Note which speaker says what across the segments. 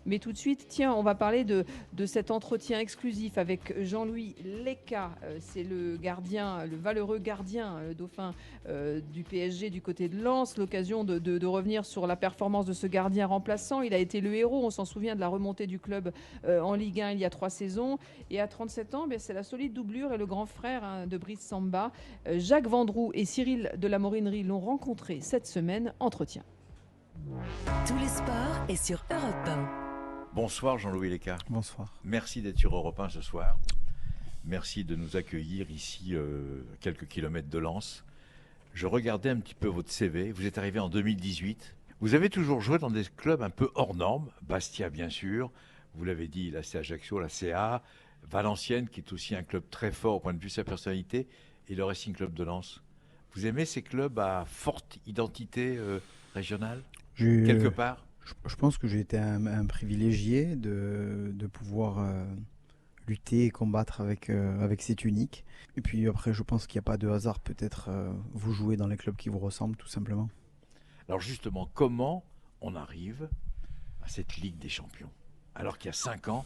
Speaker 1: Mais tout de suite, tiens, on va parler de cet entretien exclusif avec Jean-Louis Leca. C'est le gardien, le valeureux gardien dauphin du PSG du côté de Lens. L'occasion de revenir sur la performance de ce gardien remplaçant. Il a été le héros, on s'en souvient, de la remontée du club en Ligue 1 il y a 3 saisons. Et à 37 ans, c'est la solide doublure et le grand frère de Brice Samba. Jacques Vendroux et Cyril de la Morinerie l'ont rencontré cette semaine. Entretien.
Speaker 2: Tous les sports est sur Europe 1.
Speaker 3: Bonsoir Jean-Louis Leca.
Speaker 4: Bonsoir.
Speaker 3: Merci d'être sur Europe 1 ce soir. Merci de nous accueillir ici, quelques kilomètres de Lens. Je regardais un petit peu votre CV. Vous êtes arrivé en 2018. Vous avez toujours joué dans des clubs un peu hors normes. Bastia, bien sûr. Vous l'avez dit, la CA Ajaccio, la CA. Valenciennes, qui est aussi un club très fort au point de vue de sa personnalité. Et le Racing Club de Lens. Vous aimez ces clubs à forte identité régionale, quelque part?
Speaker 4: Je pense que j'ai été un privilégié de pouvoir lutter et combattre avec cette unique. Et puis après, je pense qu'il n'y a pas de hasard. Peut-être vous jouez dans les clubs qui vous ressemblent, tout simplement.
Speaker 3: Alors justement, comment on arrive à cette Ligue des Champions? Alors qu'il y a 5 ans,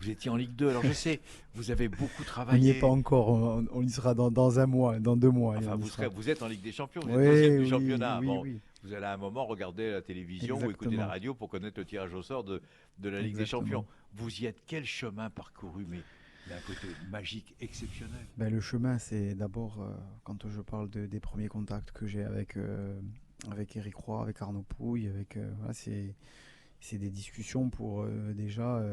Speaker 3: vous étiez en Ligue 2. Alors je sais, vous avez beaucoup travaillé.
Speaker 4: On n'y est pas encore, on y sera dans un mois, dans 2 mois.
Speaker 3: Enfin, vous êtes en Ligue des Champions, vous
Speaker 4: oui,
Speaker 3: êtes deuxième du
Speaker 4: oui,
Speaker 3: championnat.
Speaker 4: Oui,
Speaker 3: bon,
Speaker 4: oui.
Speaker 3: Vous allez à un moment regarder la télévision
Speaker 4: Exactement.
Speaker 3: ou écouter la radio pour connaître le tirage au sort de la Ligue des Champions. Vous y êtes, quel chemin parcouru, mais il y a un côté magique, exceptionnel.
Speaker 4: Le chemin, c'est d'abord, quand je parle des premiers contacts que j'ai avec Éric Roy, avec Arnaud Pouille, voilà, c'est des discussions pour déjà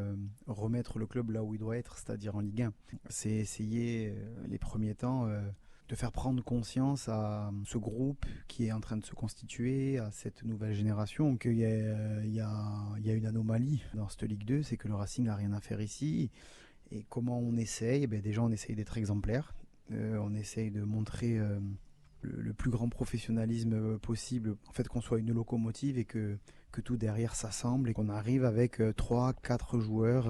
Speaker 4: remettre le club là où il doit être, c'est-à-dire en Ligue 1. C'est essayer, les premiers temps, de faire prendre conscience à ce groupe qui est en train de se constituer, à cette nouvelle génération, qu'il y a une anomalie dans cette Ligue 2, c'est que le Racing n'a rien à faire ici. Et comment on essaye? Déjà, on essaye d'être exemplaire. On essaye de montrer le plus grand professionnalisme possible, en fait, qu'on soit une locomotive et que tout derrière s'assemble et qu'on arrive avec 3-4 joueurs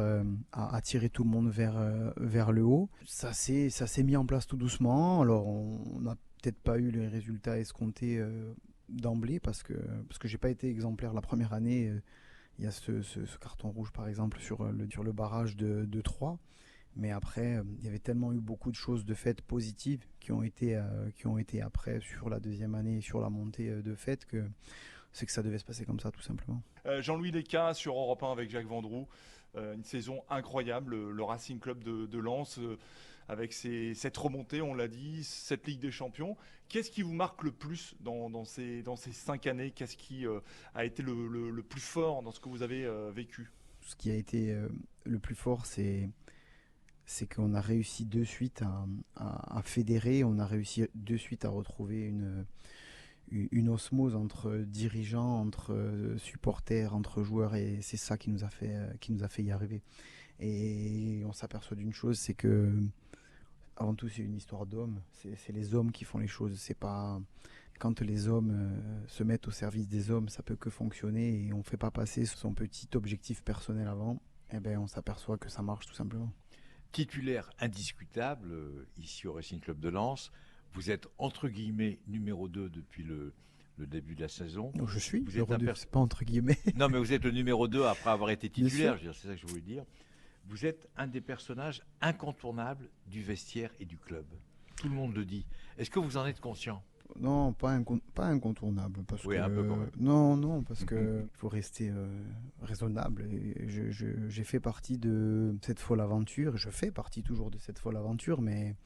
Speaker 4: à tirer tout le monde vers le haut. Ça s'est mis en place tout doucement. Alors on n'a peut-être pas eu les résultats escomptés d'emblée parce que j'ai pas été exemplaire la première année. Il y a ce carton rouge par exemple sur le barrage de Troyes. Mais après, il y avait tellement eu beaucoup de choses de fait positives qui ont été après sur la deuxième année, sur la montée de fait, que c'est que ça devait se passer comme ça tout simplement.
Speaker 5: Jean-Louis Leca sur Europe 1 avec Jacques Vendroux. Une saison incroyable, le Racing Club de Lens, avec cette remontée, on l'a dit, cette Ligue des Champions. Qu'est-ce qui vous marque le plus dans ces 5 années? Qu'est-ce qui a été le plus fort dans ce que vous avez vécu?
Speaker 4: Ce qui a été le plus fort, c'est qu'on a réussi de suite à fédérer, on a réussi de suite à retrouver une osmose entre dirigeants, entre supporters, entre joueurs, et c'est ça qui nous a fait y arriver. Et on s'aperçoit d'une chose, c'est que avant tout c'est une histoire d'hommes, c'est les hommes qui font les choses, c'est pas quand les hommes se mettent au service des hommes, ça peut que fonctionner, et on fait pas passer son petit objectif personnel avant, on s'aperçoit que ça marche tout simplement.
Speaker 3: Titulaire indiscutable ici au Racing Club de Lens. Vous êtes entre guillemets numéro 2 depuis le début de la saison.
Speaker 4: Non, je suis
Speaker 3: numéro
Speaker 4: 2, c'est pas entre guillemets.
Speaker 3: Non, mais vous êtes le numéro 2 après avoir été titulaire, c'est ça que je voulais dire. Vous êtes un des personnages incontournables du vestiaire et du club. Tout le monde le dit. Est-ce que vous en êtes conscient?
Speaker 4: Non, pas incontournable. Parce
Speaker 3: oui,
Speaker 4: que,
Speaker 3: un peu quand même.
Speaker 4: Non, parce qu'il faut rester raisonnable. Et j'ai fait partie de cette folle aventure. Je fais partie toujours de cette folle aventure, mais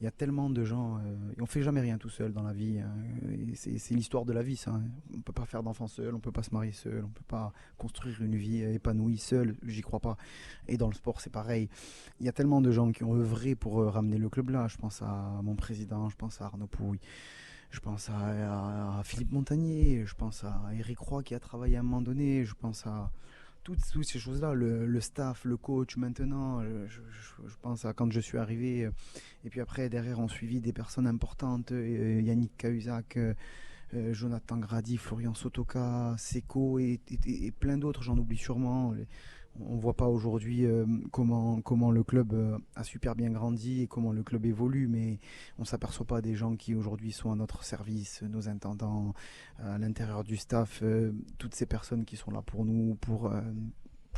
Speaker 4: il y a tellement de gens. On ne fait jamais rien tout seul dans la vie. Et c'est l'histoire de la vie, ça. Hein. On ne peut pas faire d'enfant seul, on ne peut pas se marier seul, on ne peut pas construire une vie épanouie seul. J'y crois pas. Et dans le sport, c'est pareil. Il y a tellement de gens qui ont œuvré pour ramener le club là. Je pense à mon président, je pense à Arnaud Pouille. Je pense à Philippe Montagnier, je pense à Éric Roy qui a travaillé à un moment donné, je pense à toutes ces choses-là, le staff, le coach maintenant, je pense à quand je suis arrivé. Et puis après, derrière, ont suivi des personnes importantes, Yannick Cahuzac, Jonathan Grady, Florian Sotoka, Seco et plein d'autres, j'en oublie sûrement. On ne voit pas aujourd'hui comment le club a super bien grandi et comment le club évolue, mais on ne s'aperçoit pas des gens qui aujourd'hui sont à notre service, nos intendants, à l'intérieur du staff, toutes ces personnes qui sont là pour nous, pour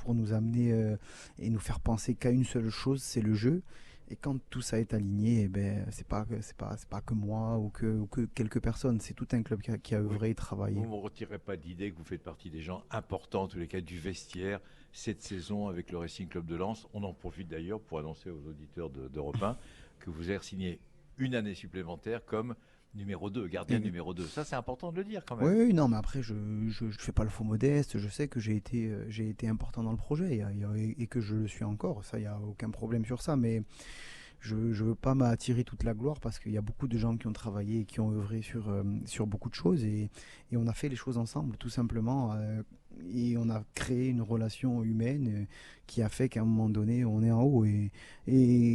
Speaker 4: pour nous amener et nous faire penser qu'à une seule chose, c'est le jeu. Et quand tout ça est aligné, c'est pas que moi ou que quelques personnes, c'est tout un club qui a œuvré et travaillé.
Speaker 3: Vous ne me retirez pas d'idée que vous faites partie des gens importants, en tous les cas, du vestiaire, cette saison avec le Racing Club de Lens. On en profite d'ailleurs pour annoncer aux auditeurs d'Europe 1 que vous avez signé une année supplémentaire comme numéro 2, gardien numéro 2. Ça, c'est important de le dire quand même.
Speaker 4: Oui, non, mais après, je fais pas le faux modeste. Je sais que j'ai été important dans le projet et que je le suis encore. Ça, il n'y a aucun problème sur ça. Mais je ne veux pas m'attirer toute la gloire parce qu'il y a beaucoup de gens qui ont travaillé et qui ont œuvré sur beaucoup de choses. Et on a fait les choses ensemble, tout simplement. Et on a créé une relation humaine qui a fait qu'à un moment donné, on est en haut. Et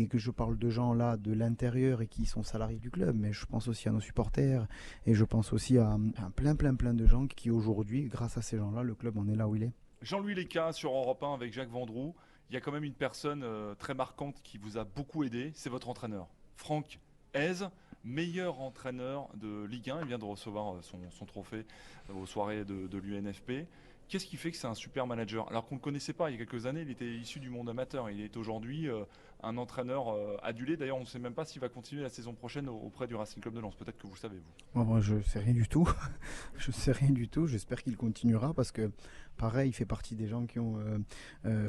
Speaker 4: que je parle de gens là de l'intérieur et qui sont salariés du club, mais je pense aussi à nos supporters et je pense aussi à plein de gens qui aujourd'hui, grâce à ces gens-là, le club en est là où il est.
Speaker 5: Jean-Louis Léca sur Europe 1 avec Jacques Vendroux. Il y a quand même une personne très marquante qui vous a beaucoup aidé, c'est votre entraîneur, Franck Hez, meilleur entraîneur de Ligue 1. Il vient de recevoir son trophée aux soirées de l'UNFP. Qu'est-ce qui fait que c'est un super manager? Alors qu'on ne le connaissait pas il y a quelques années, il était issu du monde amateur. Il est aujourd'hui un entraîneur adulé. D'ailleurs, on ne sait même pas s'il va continuer la saison prochaine auprès du Racing Club de Lens. Peut-être que vous le savez, vous.
Speaker 4: Moi, je ne sais rien du tout. Je sais rien du tout. J'espère qu'il continuera parce que, pareil, il fait partie des gens qui ont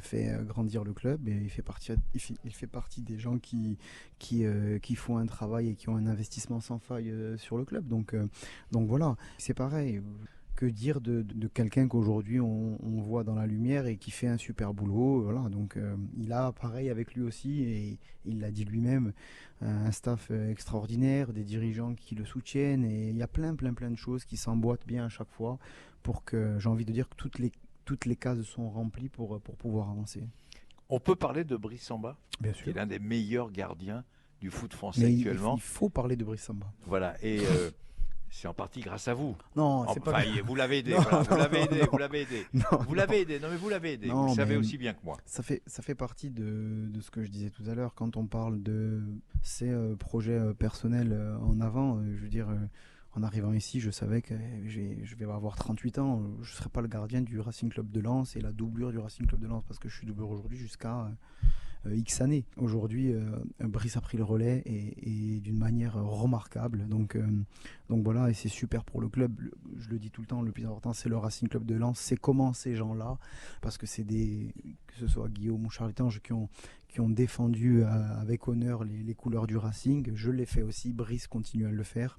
Speaker 4: fait grandir le club et il fait partie des gens qui font un travail et qui ont un investissement sans faille sur le club. Donc voilà, c'est pareil. Que dire de quelqu'un qu'aujourd'hui on voit dans la lumière et qui fait un super boulot, voilà. Donc il a pareil avec lui aussi et il l'a dit lui-même, un staff extraordinaire, des dirigeants qui le soutiennent et il y a plein de choses qui s'emboîtent bien à chaque fois pour que j'ai envie de dire que toutes les cases sont remplies pour pouvoir avancer.
Speaker 3: On peut parler de Brice Samba,
Speaker 4: Bien
Speaker 3: qui est
Speaker 4: sûr.
Speaker 3: l'un des meilleurs gardiens du foot français
Speaker 4: Mais
Speaker 3: actuellement.
Speaker 4: il faut parler de Brice Samba.
Speaker 3: Voilà, et c'est en partie grâce à vous.
Speaker 4: Non, c'est
Speaker 3: Enfin,
Speaker 4: pas.
Speaker 3: vous l'avez aidé,
Speaker 4: Non,
Speaker 3: voilà, vous l'avez aidé,
Speaker 4: non.
Speaker 3: vous l'avez aidé.
Speaker 4: Non,
Speaker 3: Vous l'avez aidé, non mais vous l'avez aidé,
Speaker 4: Non,
Speaker 3: vous le savez
Speaker 4: mais
Speaker 3: aussi bien que moi.
Speaker 4: ça fait partie de ce que je disais tout à l'heure quand on parle de ces projets personnels en avant. Je veux dire, en arrivant ici, je savais que je vais avoir 38 ans. Je ne serai pas le gardien du Racing Club de Lens et la doublure du Racing Club de Lens parce que je suis doublure aujourd'hui jusqu'à X années. Aujourd'hui, Brice a pris le relais et d'une manière remarquable. Donc voilà, et c'est super pour le club. Je le dis tout le temps, le plus important, c'est le Racing Club de Lens. C'est comment ces gens-là, parce que que ce soit Guillaume ou Charles Tange qui ont défendu avec honneur les couleurs du Racing. Je l'ai fait aussi, Brice continue à le faire.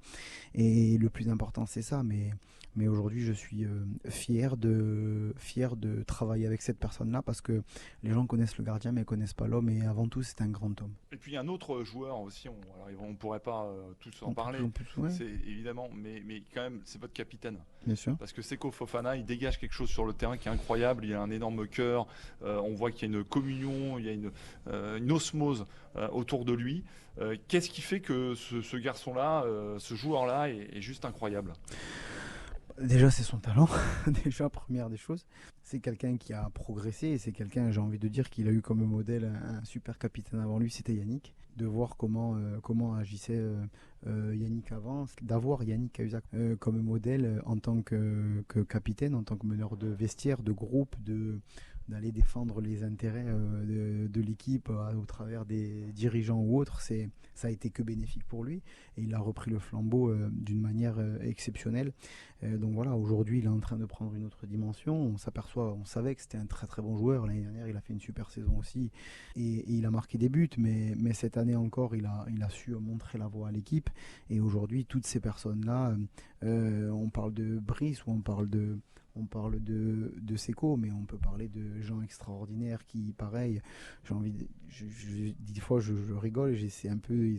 Speaker 4: Et le plus important, c'est ça. Mais aujourd'hui, je suis fier de travailler avec cette personne-là parce que les gens connaissent le gardien mais ne connaissent pas l'homme et avant tout, c'est un grand homme.
Speaker 5: Et puis un autre joueur aussi, on ne pourrait pas tous en parler,
Speaker 4: Ouais.
Speaker 5: c'est évidemment, mais quand même, c'est votre capitaine.
Speaker 4: Bien sûr.
Speaker 5: Parce que Seko Fofana, il dégage quelque chose sur le terrain qui est incroyable. Il a un énorme cœur. On voit qu'il y a une communion, il y a une osmose autour de lui. Qu'est-ce qui fait que ce garçon-là, ce joueur-là, est juste incroyable?
Speaker 4: Déjà, c'est son talent. Déjà, première des choses. C'est quelqu'un qui a progressé et c'est quelqu'un, j'ai envie de dire, qu'il a eu comme modèle un super capitaine avant lui, c'était Yannick. De voir comment agissait Yannick avant, d'avoir Yannick Cahuzac comme modèle en tant que capitaine, en tant que meneur de vestiaire, de groupe, d'aller défendre les intérêts de l'équipe au travers des dirigeants ou autres, ça a été que bénéfique pour lui et il a repris le flambeau d'une manière exceptionnelle. Donc voilà, aujourd'hui il est en train de prendre une autre dimension. On savait que c'était un très très bon joueur. L'année dernière il a fait une super saison aussi et il a marqué des buts, mais cette année encore il a su montrer la voie à l'équipe et aujourd'hui toutes ces personnes-là, on parle de Brice ou on parle de Seko, mais on peut parler de gens extraordinaires qui, pareil, j'ai envie des fois je rigole, c'est un peu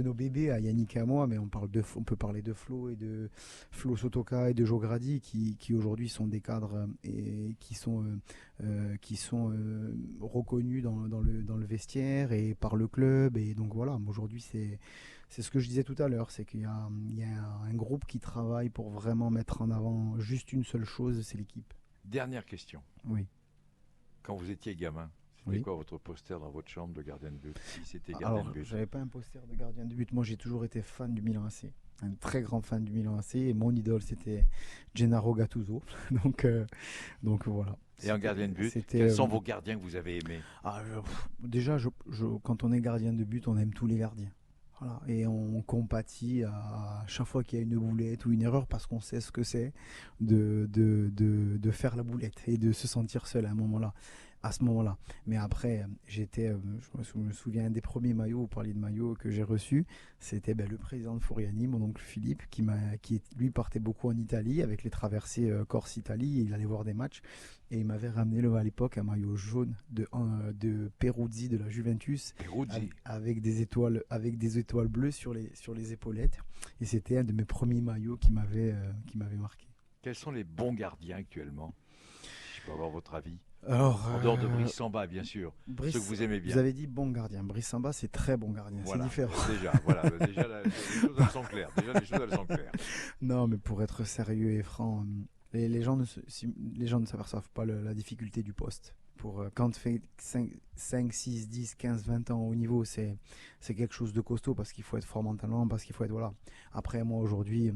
Speaker 4: nos bébés à Yannick et à moi, mais on peut parler de Flo et de Flo Sotoka et de Joe Grady qui aujourd'hui sont des cadres et qui sont reconnus dans le vestiaire et par le club. Et donc voilà, aujourd'hui c'est ce que je disais tout à l'heure, c'est qu'il y a un groupe qui travaille pour vraiment mettre en avant juste une seule chose, c'est l'équipe.
Speaker 3: Dernière question.
Speaker 4: Oui.
Speaker 3: Quand vous étiez gamin, c'était quoi votre poster dans votre chambre de gardien de but? Si c'était gardien
Speaker 4: Alors,
Speaker 3: de but.
Speaker 4: j'avais pas un poster de gardien de but. Moi, j'ai toujours été fan du Milan AC. un très grand fan du Milan AC et mon idole c'était Gennaro Gattuso. donc, donc voilà.
Speaker 3: Et en gardien de but,
Speaker 4: C'était,
Speaker 3: quels sont vos gardiens que vous avez aimés?
Speaker 4: Déjà, quand on est gardien de but, on aime tous les gardiens. Voilà. Et on compatit à chaque fois qu'il y a une boulette ou une erreur parce qu'on sait ce que c'est de faire la boulette et de se sentir seul à ce moment-là. Mais après, je me souviens, un des premiers maillots, vous parliez de maillots que j'ai reçus, c'était le président de Furiani, mon oncle Philippe, lui partait beaucoup en Italie avec les traversées Corse-Italie, il allait voir des matchs et il m'avait ramené à l'époque un maillot jaune de Peruzzi de la Juventus
Speaker 3: Peruzzi.
Speaker 4: avec des étoiles bleues sur les épaulettes et c'était un de mes premiers maillots qui m'avait marqué.
Speaker 3: Quels sont les bons gardiens actuellement? Si je peux avoir votre avis.
Speaker 4: Alors,
Speaker 3: En dehors de Brice Samba, bien sûr.
Speaker 4: Brice,
Speaker 3: Ceux que vous aimez bien.
Speaker 4: Vous avez dit bon gardien. Brice Samba, c'est très bon gardien.
Speaker 3: Voilà.
Speaker 4: C'est différent.
Speaker 3: Déjà, les choses elles sont claires.
Speaker 4: Non, mais pour être sérieux et franc, les gens ne s'aperçoivent pas la difficulté du poste. Quand tu fais 5, 6, 10, 15, 20 ans au niveau, c'est quelque chose de costaud parce qu'il faut être fort mentalement, parce qu'il faut être... Voilà. Après, moi, aujourd'hui...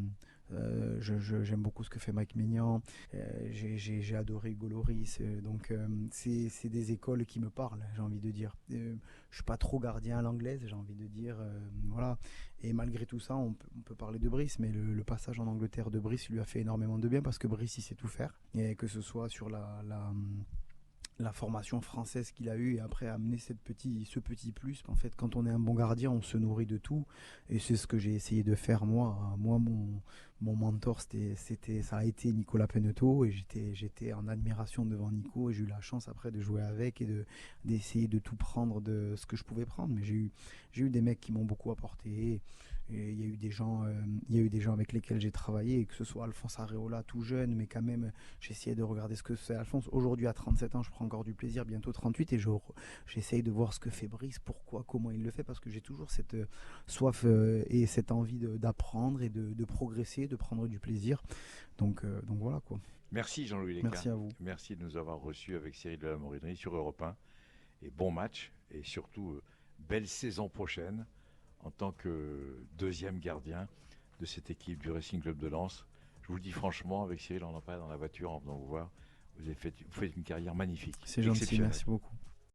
Speaker 4: j'aime beaucoup ce que fait Mike Maignan, j'ai adoré Hugo Lloris, donc c'est des écoles qui me parlent, j'ai envie de dire. Je suis pas trop gardien à l'anglaise, j'ai envie de dire, voilà. Et malgré tout ça, on peut parler de Brice, mais le passage en Angleterre de Brice lui a fait énormément de bien parce que Brice il sait tout faire, et que ce soit sur la formation française qu'il a eue et après amener ce petit plus. En fait, quand on est un bon gardien, on se nourrit de tout et c'est ce que j'ai essayé de faire moi. Mon mentor, ça a été Nicolas Peneteau et j'étais en admiration devant Nico et j'ai eu la chance après de jouer avec et d'essayer de tout prendre de ce que je pouvais prendre. Mais j'ai eu des mecs qui m'ont beaucoup apporté. Et il y a eu des gens avec lesquels j'ai travaillé, que ce soit Alphonse Areola tout jeune, mais quand même j'essayais de regarder ce que c'est Alphonse. Aujourd'hui à 37 ans, je prends encore du plaisir, bientôt 38, et j'essaye de voir ce que fait Brice, pourquoi, comment il le fait, parce que j'ai toujours cette soif et cette envie d'apprendre et de progresser, de prendre du plaisir. Donc voilà quoi.
Speaker 3: Merci Jean-Louis Leca.
Speaker 4: Merci à vous.
Speaker 3: Merci de nous avoir reçus avec Cyril de la Morinerie sur Europe 1. Et bon match, et surtout belle saison prochaine en tant que deuxième gardien de cette équipe du Racing Club de Lens. Je vous le dis franchement, avec Cyril, on en parlait dans la voiture en venant vous voir. Vous faites une carrière magnifique.
Speaker 4: C'est gentil, merci beaucoup.